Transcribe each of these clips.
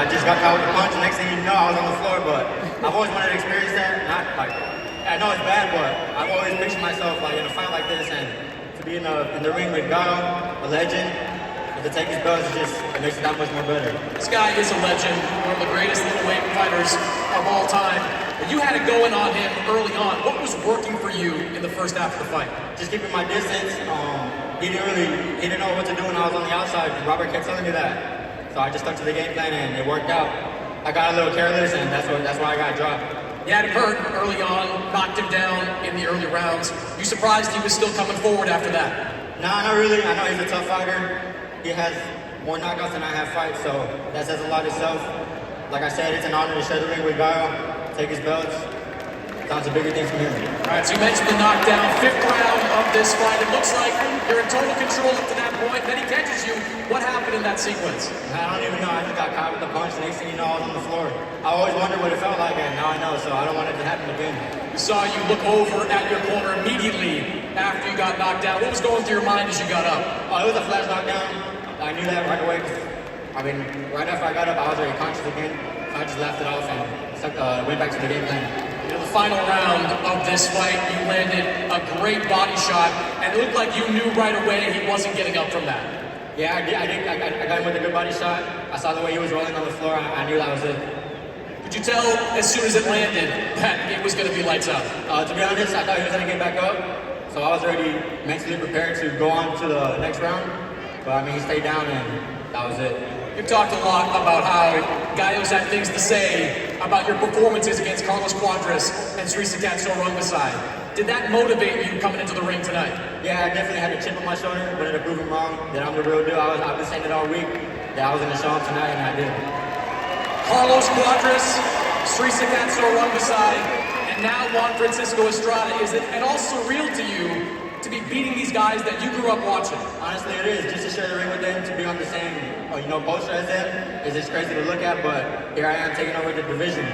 I just got caught with a punch, and next thing you know, I was on the floor. But I've always wanted to experience that. Not like, I know it's bad, but I've always pictured myself like in a fight like this, and to be in the ring with Gaio, a legend, and to take his belts, it makes it that much more better. This guy is a legend, one of the greatest middleweight fighters of all time. But you had it going on him early on. What was working for you in the first half of the fight? Just keeping my distance. He didn't know what to do when I was on the outside. Robert kept telling me that. So I just stuck to the game plan and it worked out. I got a little careless and that's why I got dropped. You had him hurt early on, knocked him down in the early rounds. You surprised he was still coming forward after that? Nah, not really. I know he's a tough fighter. He has more knockouts than I have fights, so that says a lot itself. Like I said, it's an honor to share the ring with Gaio, take his belts. Down to bigger things from here. All right, so you mentioned the knockdown, 5th round of this fight. It looks like you're in total control up to that point. Then he catches you. What happened in that sequence? I don't even know. I just got caught with the punch. Next thing you know, I was on the floor. I always wondered what it felt like, and now I know, so I don't want it to happen again. We saw you look over at your corner immediately after you got knocked down. What was going through your mind as you got up? Oh, it was a flash knockdown. I knew that right away. Right after I got up, I was already conscious again. So I just laughed it off and went back to the game plan. In the final round of this fight, you landed a great body shot, and it looked like you knew right away he wasn't getting up from that. Yeah, I got him with a good body shot. I saw the way he was rolling on the floor. I knew that was it. Could you tell as soon as it landed that it was going to be lights out? To be honest, I thought he was going to get back up, so I was already mentally prepared to go on to the next round. But he stayed down, and that was it. You've talked a lot about how Gaio's had things to say about your performances against Carlos Cuadras and Sri Rangasai. Did that motivate you coming into the ring tonight? Yeah, I definitely had a chip on my shoulder, wanted to prove him wrong, that I'm the real deal. I've been saying it all week, that I was going to show him tonight, and I did. Carlos Cuadras, Sri Rangasai, and now Juan Francisco Estrada. Is it at all surreal to you to be beating these guys that you grew up watching? Honestly, it is. Just to share the ring with them, to be on the same poster as them, is just crazy to look at, but here I am taking over the division.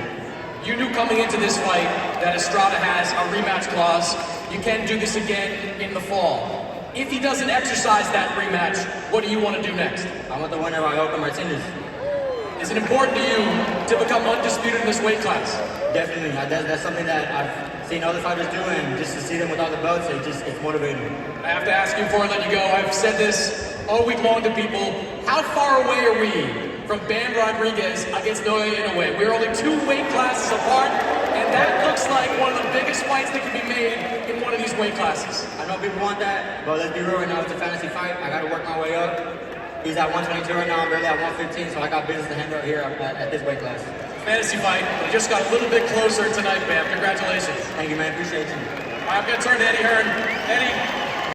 You knew coming into this fight that Estrada has a rematch clause. You can do this again in the fall. If he doesn't exercise that rematch, what do you want to do next? I want the winner of Ioka Martinez. Is it important to you to become undisputed in this weight class? Definitely. That's something that I've seen other fighters do, and just to see them with all the belts, it's motivating. I have to ask you before I let you go, I've said this all week long to people, how far away are we from Bam Rodriguez against Naoya Inoue? We're only 2 weight classes apart, and that looks like one of the biggest fights that can be made in one of these weight classes. I know people want that, but let's be real right now, it's a fantasy fight. I gotta work my way up. He's at 122 right now, I'm barely at 115, so I got business to handle here at this weight class. Fantasy fight, but it just got a little bit closer tonight, Bam. Congratulations. Thank you, man. Appreciate you. I'm going to turn to Eddie Hearn. Eddie,